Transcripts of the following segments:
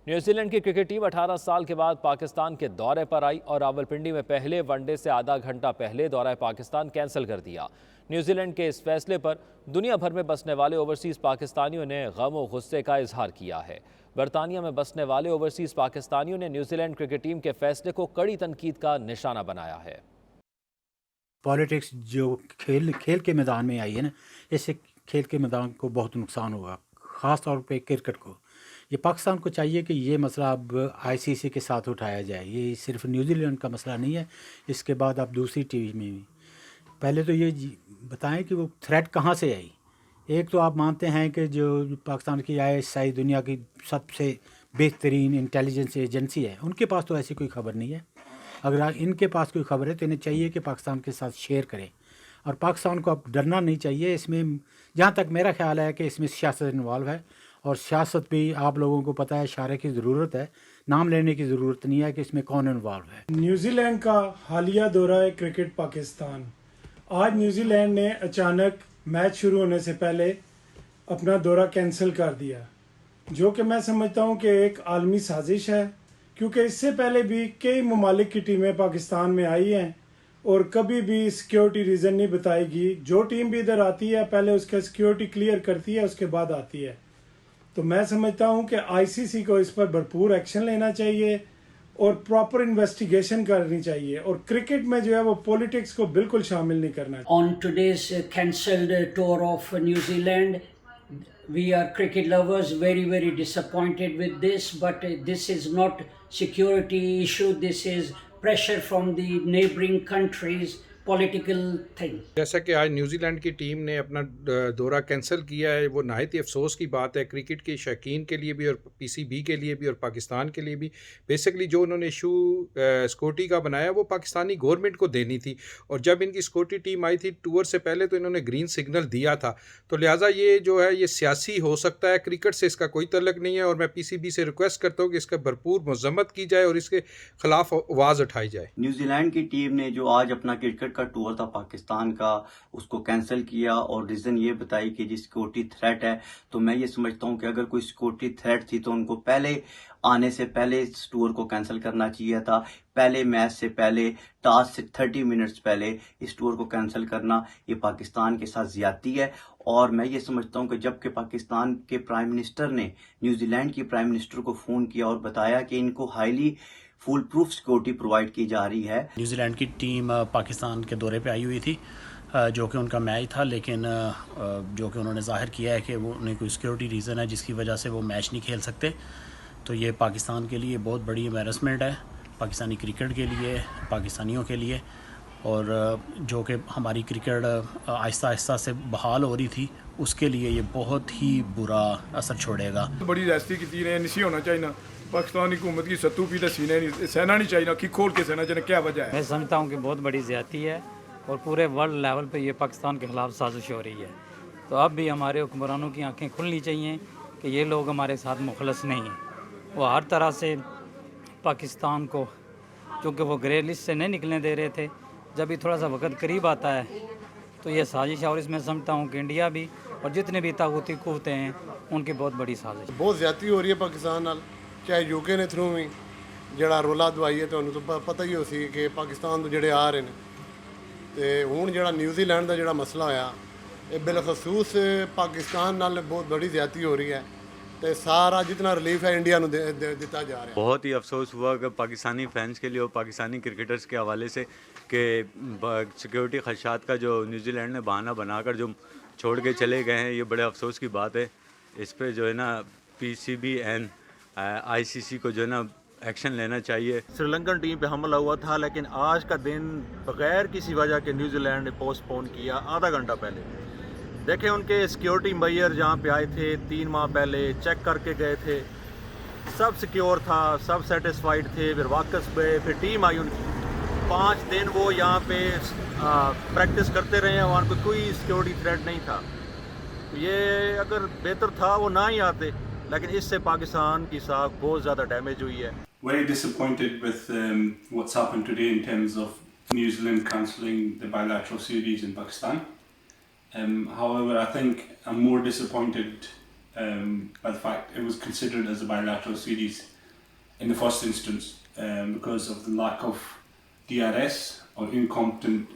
New Zealand کی cricket team 18 سال کے بعد پاکستان کے دورے پر آئی اور راولپنڈی میں پہلے ون ڈے سے آدھا گھنٹہ پہلے دورہ پاکستان کینسل کر دیا۔ نیوزی لینڈ کے اس فیصلے پر دنیا بھر میں بسنے والے اوورسیز پاکستانیوں نے غم و غصے کا اظہار کیا ہے۔ برطانیہ میں بسنے والے اوورسیز پاکستانیوں نے نیوزی لینڈ کرکٹ ٹیم کے فیصلے کو کڑی تنقید کا نشانہ بنایا ہے۔ پالیٹکس جو کھیل کے میدان میں آئی ہے نا، اس سے کھیل کے میدان کو بہت نقصان ہوگا، خاص طور پہ کرکٹ کو۔ یہ پاکستان کو چاہیے کہ یہ مسئلہ اب آئی سی سی کے ساتھ اٹھایا جائے۔ یہ صرف نیوزی لینڈ کا مسئلہ نہیں ہے، اس کے بعد اب دوسری ٹیم میں بھی۔ پہلے تو یہ بتائیں کہ وہ تھریٹ کہاں سے آئی۔ ایک تو آپ مانتے ہیں کہ جو پاکستان کی ISI دنیا کی سب سے بہترین انٹیلیجنس ایجنسی ہے، ان کے پاس تو ایسی کوئی خبر نہیں ہے۔ اگر ان کے پاس کوئی خبر ہے تو انہیں چاہیے کہ پاکستان کے ساتھ شیئر کریں، اور پاکستان کو اب ڈرنا نہیں چاہیے۔ اس میں جہاں تک میرا خیال ہے کہ اس میں سیاست انوالو ہے، اور سیاست بھی آپ لوگوں کو پتہ ہے اشارے کی ضرورت ہے، نام لینے کی ضرورت نہیں ہے کہ اس میں کون انوالو ہے۔ نیوزی لینڈ کا حالیہ دورہ کرکٹ پاکستان۔ آج نیوزی لینڈ نے اچانک میچ شروع ہونے سے پہلے اپنا دورہ کینسل کر دیا، جو کہ میں سمجھتا ہوں کہ ایک عالمی سازش ہے، کیونکہ اس سے پہلے بھی کئی ممالک کی ٹیمیں پاکستان میں آئی ہیں اور کبھی بھی سیکیورٹی ریزن نہیں بتائے گی۔ جو ٹیم بھی ادھر آتی ہے پہلے اس کا سیکیورٹی کلیئر کرتی ہے، اس کے بعد آتی ہے۔ تو میں سمجھتا ہوں کہ ICC کو اس پر بھرپور ایکشن لینا چاہیے اور پراپر انویسٹیگیشن کرنی چاہیے، اور کرکٹ میں جو ہے وہ پولیٹکس کو بالکل شامل نہیں کرنا چاہیے۔ On today's cancelled tour of New Zealand, we are cricket lovers very disappointed with this, but this is not security issue, this is pressure from the neighboring countries, political thing. جیسا کہ آج New Zealand کی team نے اپنا دورہ cancel کیا ہے، وہ نہایت ہی افسوس کی بات ہے کرکٹ کے شائقین کے لیے بھی اور PCB کے لیے بھی اور پاکستان کے لیے بھی۔ بیسکلی جو انہوں نے ایشو سکورٹی کا بنایا وہ پاکستانی گورنمنٹ کو دینی تھی، اور جب ان کی سکورٹی ٹیم آئی تھی ٹور سے پہلے تو انہوں نے گرین سگنل دیا تھا، تو لہٰذا یہ جو ہے یہ سیاسی ہو سکتا ہے، کرکٹ سے اس کا کوئی تعلق نہیں ہے، اور میں PCB سے ریکویسٹ کرتا ہوں کہ اس کا بھرپور مذمت کی جائے اور اس کے خلاف آواز اٹھائی جائے۔ نیوزی لینڈ کی ٹیم نے جو آج اپنا کرکٹ کا ٹور تھا پاکستان کا، اس کو کینسل کیا اور ریزن یہ بتائی کہ جی سیکورٹی تھریٹ ہے، تو میں یہ سمجھتا ہوں کہ اگر کوئی سیکورٹی تھریٹ تھی تو ان کو پہلے آنے سے پہلے اس ٹور کو کینسل کرنا چاہیے تھا، پہلے میچ سے پہلے، ٹاس سے 30 منٹس پہلے اس ٹور کو کینسل کرنا یہ پاکستان کے ساتھ زیادتی ہے۔ اور میں یہ سمجھتا ہوں کہ جب کہ پاکستان کے پرائم منسٹر نے نیوزی لینڈ کی پرائم منسٹر کو فون کیا اور بتایا کہ ان کو highly fool proof security provide کی جا رہی ہے۔ نیوزی لینڈ کی ٹیم پاکستان کے دورے پہ آئی ہوئی تھی، جو کہ ان کا میچ تھا، لیکن جو کہ انہوں نے ظاہر کیا ہے کہ وہ انہیں کوئی سیکورٹی ریزن ہے جس کی وجہ سے وہ میچ نہیں کھیل سکتے، تو یہ پاکستان کے لیے بہت بڑی امبیرسمنٹ ہے، پاکستانی کرکٹ کے لیے، پاکستانیوں کے لیے، اور جو کہ ہماری کرکٹ آہستہ آہستہ سے بحال ہو رہی تھی، اس کے لیے یہ بہت ہی برا اثر چھوڑے گا۔ بڑی ریاستی کی تین نہیں ہونا چاہیے، پاکستانی حکومت کی ستو پی تو سہنا نہیں چاہیے، کہ کھول کے سہنا چاہیے، کیا وجہ ہے؟ میں سمجھتا ہوں کہ بہت بڑی زیادتی ہے اور پورے ورلڈ لیول پہ یہ پاکستان کے خلاف سازش ہو رہی ہے، تو اب بھی ہمارے حکمرانوں کی آنکھیں کھلنی چاہیے کہ یہ لوگ ہمارے ساتھ مخلص نہیں ہیں۔ وہ ہر طرح سے پاکستان کو، چونکہ وہ گرے لسٹ سے نہیں نکلنے دے رہے تھے، جب بھی تھوڑا سا وقت قریب آتا ہے تو یہ سازش ہے، اور اس میں سمجھتا ہوں کہ انڈیا بھی اور جتنے بھی طاقتی قوتیں ہیں ان کی بہت بڑی سازش ہے۔ بہت زیادتی ہو رہی ہے پاکستان نال، چاہے UK نے تھرو بھی جڑا رولا دوائی ہے، تمہیں تو پتہ ہی ہو سی کہ پاکستان تو جڑے آ رہے ہیں، تے ہوں جڑا نیوزی لینڈ دا جڑا مسئلہ ہویا، یہ بالخصوص پاکستان نال بہت بڑی زیادتی ہو رہی ہے، تے سارا جتنا ریلیف ہے انڈیا نو دیتا جا رہا ہے۔ بہت ہی افسوس ہوا کہ پاکستانی فینس کے لیے اور پاکستانی کرکٹرز کے حوالے سے کہ سیکیورٹی خدشات کا جو نیوزی لینڈ نے بہانہ بنا کر جو چھوڑ کے چلے گئے ہیں، یہ بڑے افسوس کی بات ہے۔ اس پہ جو ہے نا PCB اینڈ ICC کو جو ہے نا ایکشن لینا چاہیے۔ سری لنکن ٹیم پہ حملہ ہوا تھا، لیکن آج کا دن بغیر کسی وجہ کے نیوزی لینڈ نے پوسٹ پون کیا آدھا گھنٹہ پہلے۔ دیکھیں ان کے سیکیورٹی میئر جہاں پہ آئے تھے 3 ماہ پہلے، چیک کر کے گئے تھے، سب سیکیور تھا، سب سیٹسفائیڈ تھے، پھر واپس گئے، پھر ٹیم آئی ان کی 5 دن وہ یہاں پہ پریکٹس کرتے رہے ہیں، وہاں پہ کوئی سیکیورٹی تھریٹ نہیں تھا۔ یہ اگر بہتر تھا وہ نہ ہی آتے، لیکن اس سے پاکستان کی ساکھ بہت زیادہ ڈیمیج ہوئی ہے۔ Very disappointed with what's happened today in terms of New Zealand cancelling the bilateral series in Pakistan. However, I think I'm more disappointed by the fact it was considered as a bilateral series in the first instance because of the lack of DRS or incompetent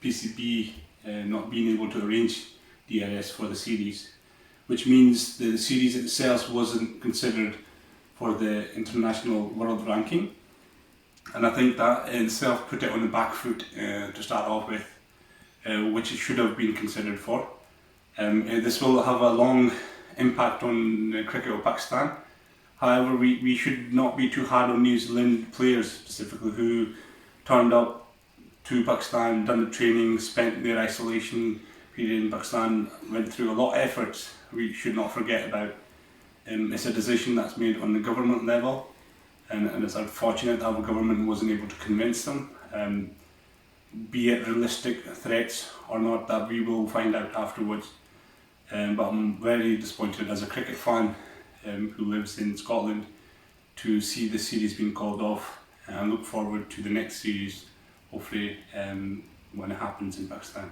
PCB not being able to arrange DRS for the series, which means the series itself wasn't considered for the international world ranking, and I think that in itself put it on the back foot to start off with, which it should have been considered for. This will have a long impact on cricket of Pakistan. However, we should not be too hard on New Zealand players specifically who turned up to Pakistan, done the training, spent their isolation period in Pakistan, went through a lot of efforts we should not forget about. It's a decision that's made on the government level, and it's unfortunate that our government wasn't able to convince them. Be it realistic threats or not, that we will find out afterwards. But I'm very disappointed as a cricket fan who lives in Scotland to see the series being called off, and look forward to the next series, hopefully when it happens in Pakistan.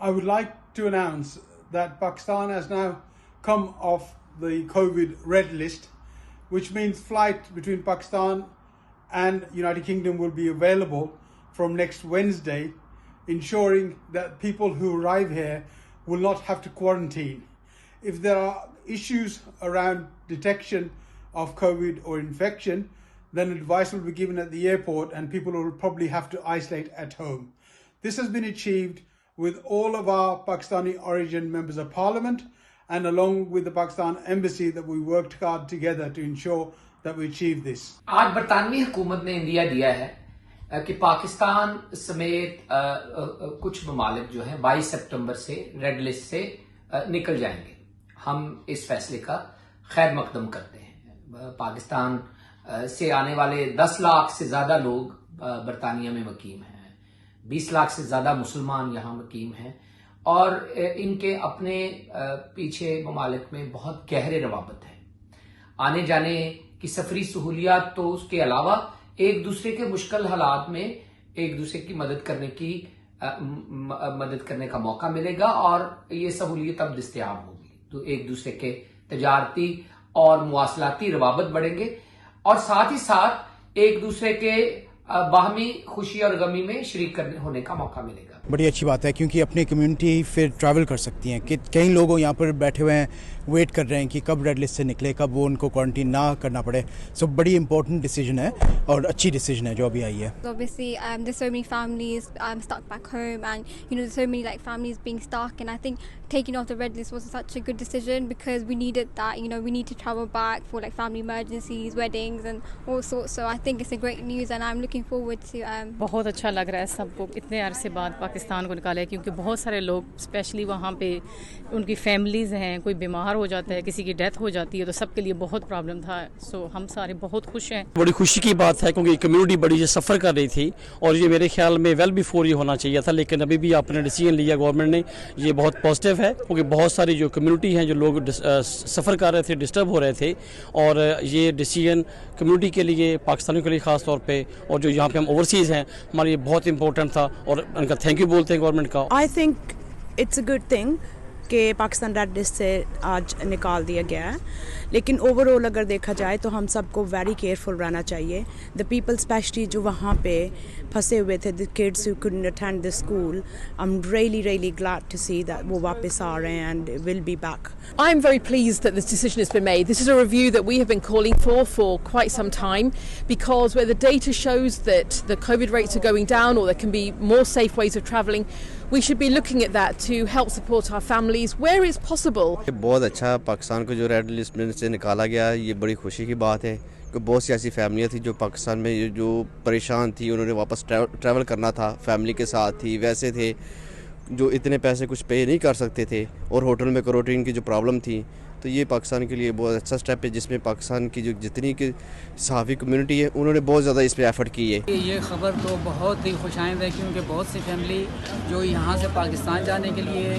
I would like to announce that Pakistan has now come off the COVID red list, which means flight between Pakistan and United Kingdom will be available from next Wednesday, ensuring that people who arrive here will not have to quarantine. If there are issues around detection of COVID or infection, then advice will be given at the airport and people will probably have to isolate at home. This has been achieved with all of our Pakistani origin members of parliament and along with the Pakistan embassy that we worked hard together to ensure that we achieve this. آج برطانوی حکومت نے اندیا دیا ہے کہ پاکستان سمیت کچھ ممالک جو ہیں 22 سپتمبر سے ریڈ لسٹ سے نکل جائیں گے. ہم اس فیصلے کا خیر مقدم کرتے ہیں. پاکستان سے آنے والے 10 لاکھ سے زیادہ لوگ برطانیہ میں مقیم ہیں, 20 لاکھ سے زیادہ مسلمان یہاں مقیم ہیں, اور ان کے اپنے پیچھے ممالک میں بہت گہرے روابط ہیں. آنے جانے کی سفری سہولیات تو اس کے علاوہ ایک دوسرے کے مشکل حالات میں ایک دوسرے کی مدد کرنے کا موقع ملے گا, اور یہ سہولیت اب دستیاب ہوگی تو ایک دوسرے کے تجارتی اور مواصلاتی روابط بڑھیں گے, اور ساتھ ہی ساتھ ایک دوسرے کے باہمی خوشی اور غمی میں شریک ہونے کا موقع ملے گا. بڑی اچھی بات ہے کیونکہ اپنی کمیونٹی پھر ٹریول کر سکتی ہیں. کہ کئی لوگ یہاں پر بیٹھے ہوئے ہیں ویٹ کر رہے ہیں کہ کب ریڈ لسٹ سے نکلے, کب وہ ان کو کوارنٹین نہ کرنا پڑے. سو بڑی امپورٹنٹ ڈیسیجن ہے اور اچھی ڈیسیجن ہے جو ابھی آئی ہے. Obviously there's so many families stuck back home, and there's so many like families being stuck, and I think taking off the red list was such a good decision because we needed that. We need to travel back for like family emergencies, weddings and all sorts. So I think it's a great news and I'm looking forward to بہت اچھا لگ رہا ہے سب کو اتنے عرصے بعد پاکستان کو نکالا ہے, کیونکہ بہت سارے لوگ اسپیشلی وہاں پہ ان کی فیملیز ہیں, کوئی بیمار ہو جاتا ہے, کسی کی ڈیتھ ہو جاتی ہے, تو سب کے لیے بہت پرابلم تھا. سو ہم سارے بہت خوش ہیں. بڑی خوشی کی بات ہے کیونکہ کمیونٹی بڑی یہ سفر کر رہی تھی اور یہ میرے خیال میں ویل بیفور یہ ہونا چاہیے تھا, لیکن ابھی بھی آپ نے ڈیسیجن لیا گورنمنٹ نے, یہ بہت پازیٹیو ہے کیونکہ بہت ساری جو کمیونٹی ہیں جو لوگ سفر کر رہے تھے, ڈسٹرب ہو رہے تھے, اور یہ ڈیسیجن کمیونٹی کے لیے, پاکستانیوں کے لیے خاص طور پہ, اور جو یہاں پہ ہم اوورسیز ہیں ہمارے لیے بہت امپورٹنٹ تھا, اور ان کا تھینک یو بولتے ہیں گورنمنٹ کا. I think it's a good thing کہ پاکستان ریڈ لسٹ سے آج نکال دیا گیا ہے, لیکن اوور آل اگر دیکھا جائے تو ہم سب کو ویری کیئرفل رہنا چاہیے. دا پیپل اسپیشلی جو وہاں پہ پھنسے ہوئے تھے, the kids who couldn't attend the school, I'm really glad to see that وہ واپس آ رہے ہیں and will be back. I'm very pleased that this decision has been made. This is a review that we have been calling for quite some time, because where the data shows that the COVID rates are going down or there can be more safe ways of travelling, we should be looking at that to help support our families where it's possible. بہت اچھا پاکستان کو جو red list میں سے نکالا گیا, یہ بڑی خوشی کی بات ہے کہ بہت سی ایسی فیملیاں تھیں جو پاکستان میں جو پریشان تھی, انہوں نے واپس ٹریول کرنا تھا, فیملی کے ساتھ تھی, ویسے تھے جو اتنے پیسے کچھ پے نہیں کر سکتے تھے, اور ہوٹل میں کوارنٹین کی جو پرابلم تھی. تو یہ پاکستان کے لیے بہت اچھا سٹیپ ہے جس میں پاکستان کی جو جتنی کی صحافی کمیونٹی ہے انہوں نے بہت زیادہ اس پہ ایفرٹ کی ہے. یہ خبر تو بہت ہی خوش آئند ہے کیونکہ بہت سی فیملی جو یہاں سے پاکستان جانے کے لیے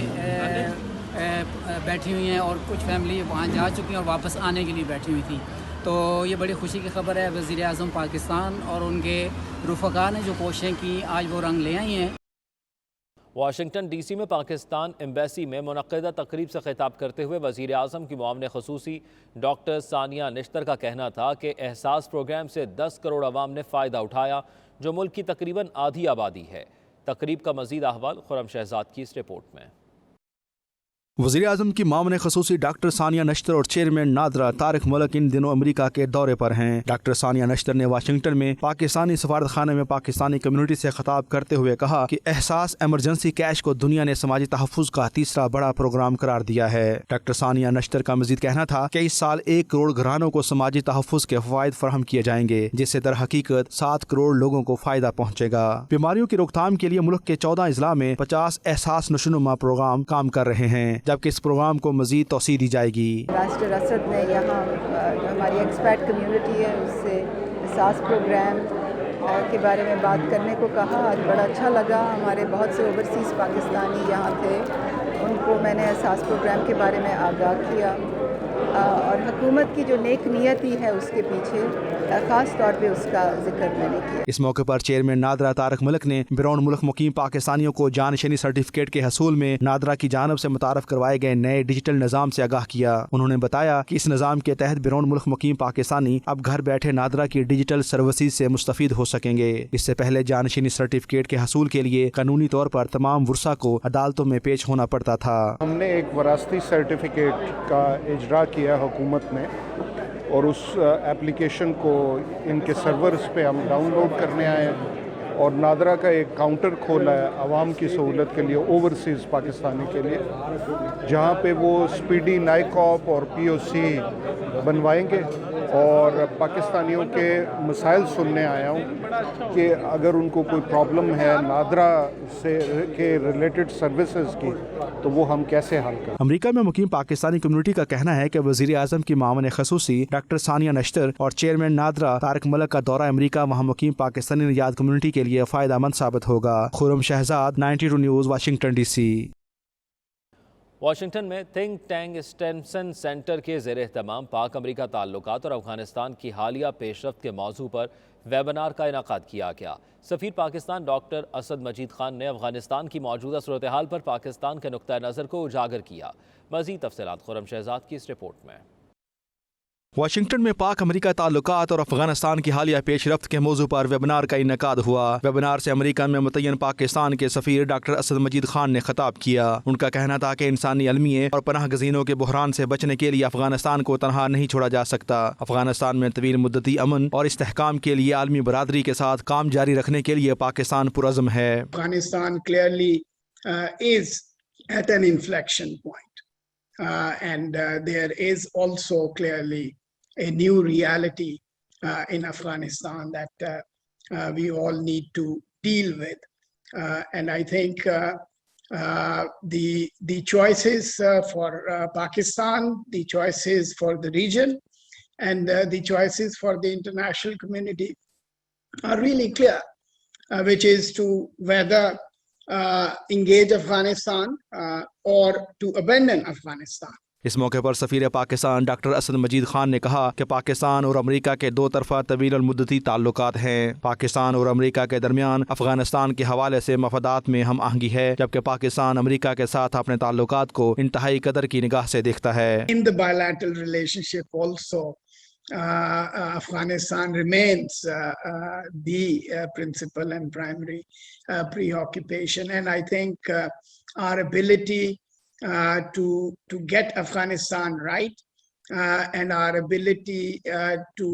بیٹھی ہوئی ہیں, اور کچھ فیملی وہاں جا چکی ہیں اور واپس آنے کے لیے بیٹھی ہوئی تھی. تو یہ بڑی خوشی کی خبر ہے. وزیر اعظم پاکستان اور ان کے رفقا نے جو کوششیں کی آج وہ رنگ لے آئی ہیں. واشنگٹن ڈی سی میں پاکستان ایمبیسی میں منعقدہ تقریب سے خطاب کرتے ہوئے وزیر اعظم کی معاون خصوصی ڈاکٹر ثانیہ نشتر کا کہنا تھا کہ احساس پروگرام سے 10 کروڑ عوام نے فائدہ اٹھایا, جو ملک کی تقریباً آدھی آبادی ہے. تقریب کا مزید احوال خرم شہزاد کی اس رپورٹ میں. وزیر اعظم کی معاون خصوصی ڈاکٹر ثانیہ نشتر اور چیئرمین نادرہ طارق ملک ان دنوں امریکہ کے دورے پر ہیں. ڈاکٹر ثانیہ نشتر نے واشنگٹن میں پاکستانی سفارت خانے میں پاکستانی کمیونٹی سے خطاب کرتے ہوئے کہا کہ احساس ایمرجنسی کیش کو دنیا نے سماجی تحفظ کا تیسرا بڑا پروگرام قرار دیا ہے. ڈاکٹر ثانیہ نشتر کا مزید کہنا تھا کہ اس سال 1 کروڑ گھرانوں کو سماجی تحفظ کے فوائد فراہم کیے جائیں گے, جس سے در حقیقت 7 کروڑ لوگوں کو فائدہ پہنچے گا. بیماریوں کی روک تھام کے لیے ملک کے 14 اضلاع میں 50 احساس نشوونما پروگرام کام کر رہے ہیں, جبکہ اس پروگرام کو مزید توسیع دی جائے گی. ماسٹر اسد نے یہاں ہماری ایکسپیٹ کمیونٹی ہے اس سے احساس پروگرام کے بارے میں بات کرنے کو کہا, اور بڑا اچھا لگا. ہمارے بہت سے اوورسیز پاکستانی یہاں تھے, ان کو میں نے احساس پروگرام کے بارے میں آگاہ کیا, اور حکومت کی جو نیک نیتی ہے اس کے پیچھے خاص طور پہ اس کا ذکر میں نے کیا۔ اس موقع پر چیئرمین نادرا طارق ملک نے بیرون ملک مقیم پاکستانیوں کو جانشینی سرٹیفکیٹ کے حصول میں نادرا کی جانب سے متعارف کروائے گئے نئے ڈیجیٹل نظام سے آگاہ کیا۔ انہوں نے بتایا کہ اس نظام کے تحت بیرون ملک مقیم پاکستانی اب گھر بیٹھے نادرا کی ڈیجیٹل سروسز سے مستفید ہو سکیں گے۔ اس سے پہلے جانشینی سرٹیفکیٹ کے حصول کے لیے قانونی طور پر تمام ورثاء کو عدالتوں میں پیش ہونا پڑتا تھا۔ ہم نے ایک وراثتی سرٹیفکیٹ کا اجرا کیا حکومت نے، اور اس ایپلیکیشن کو ان کے سرورز پہ ہم ڈاؤن لوڈ کرنے آئے ہیں اور نادرا کا ایک کاؤنٹر کھولا ہے عوام کی سہولت کے لیے، اوورسیز پاکستانی کے لیے، جہاں پہ وہ سپیڈی نائکاپ اور پی او سی بنوائیں گے، اور پاکستانیوں کے مسائل سننے آیا ہوں کہ اگر ان کو کوئی پرابلم ہے نادرا سے کے ریلیٹڈ سروسز کی تو وہ ہم کیسے حل کریں۔ امریکہ میں مقیم پاکستانی کمیونٹی کا کہنا ہے کہ وزیر اعظم کی معاون خصوصی ڈاکٹر ثانیہ نشتر اور چیئرمین نادرا طارق ملک کا دورہ امریکہ وہاں مقیم پاکستانی نژاد کمیونٹی کے لیے فائدہ مند ثابت ہوگا۔ Khurram Shahzad, 92 news, Washington D C. Washington میں تھنک ٹینک اسٹینسن سینٹر کے زیر اہتمام پاک امریکہ تعلقات اور افغانستان کی حالیہ پیش رفت کے موضوع پر ویبنار کا انعقاد کیا گیا۔ سفیر پاکستان ڈاکٹر اسد مجید خان نے افغانستان کی موجودہ صورتحال پر پاکستان کے نقطہ نظر کو اجاگر کیا۔ مزید تفصیلات خرم شہزاد کی اس رپورٹ میں۔ واشنگٹن میں پاک امریکہ تعلقات اور افغانستان کی حالیہ پیش رفت کے موضوع پر ویبنار کا انعقاد ہوا۔ ویبنار سے امریکہ میں متعین پاکستان کے سفیر ڈاکٹر اسد مجید خان نے خطاب کیا۔ ان کا کہنا تھا کہ انسانی المیے اور پناہ گزینوں کے بحران سے بچنے کے لیے افغانستان کو تنہا نہیں چھوڑا جا سکتا۔ افغانستان میں طویل مدتی امن اور استحکام کے لیے عالمی برادری کے ساتھ کام جاری رکھنے کے لیے پاکستان پرعزم ہے۔ Afghanistan clearly is at an inflection point, and there is also clearly a new reality in Afghanistan that we all need to deal with, and I think the choices for Pakistan, the choices for the region, and the choices for the international community are really clear, which is to whether engage Afghanistan or to abandon Afghanistan. اس موقع پر سفیر Pakistan doctor Asad مجید خان نے کہا کہ پاکستان اور امریکہ کے دو طرفہ طویل المدتی تعلقات ہیں۔ پاکستان اور امریکہ کے درمیان افغانستان کے حوالے سے مفادات میں ہم آہنگی ہے، جبکہ پاکستان امریکہ کے ساتھ اپنے تعلقات کو انتہائی قدر کی نگاہ سے دیکھتا ہے۔ In the bilateral relationship also, Afghanistan remains the principal and primary preoccupation, and I think our ability to get Afghanistan right, and our ability to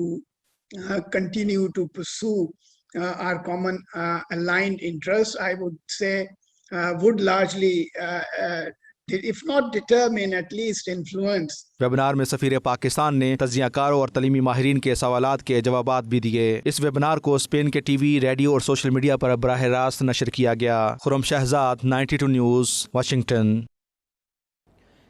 continue to pursue our common aligned interests, I would say, would largely, if not determine, at least influence. Webinar میں سفیر پاکستان نے تجزیہ کاروں اور تعلیمی ماہرین کے سوالات کے جوابات بھی دیے۔ اس ویبنار کو اسپین کے ٹی وی، ریڈیو اور سوشل میڈیا پر براہ راست نشر کیا گیا۔ خرم شہزاد، 92 نیوز، واشنگٹن۔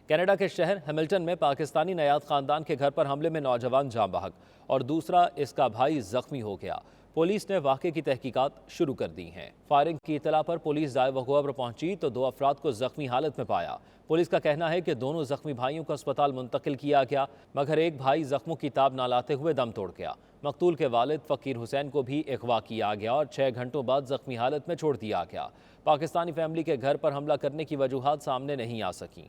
کینیڈا کے شہر ہیملٹن میں پاکستانی نیاد خاندان کے گھر پر حملے میں نوجوان جاں بحق اور دوسرا اس کا بھائی زخمی ہو گیا۔ پولیس نے واقعے کی تحقیقات شروع کر دی ہیں۔ فائرنگ کی اطلاع پر پولیس جائے وقوع پر پہنچی تو دو افراد کو زخمی حالت میں پایا۔ پولیس کا کہنا ہے کہ دونوں زخمی بھائیوں کو اسپتال منتقل کیا گیا، مگر ایک بھائی زخموں کی تاب نہ لاتے ہوئے دم توڑ گیا۔ مقتول کے والد فقیر حسین کو بھی اغوا کیا گیا اور 6 گھنٹوں بعد زخمی حالت میں چھوڑ دیا گیا۔ پاکستانی فیملی کے گھر پر حملہ کرنے کی وجوہات سامنے نہیں آ سکیں۔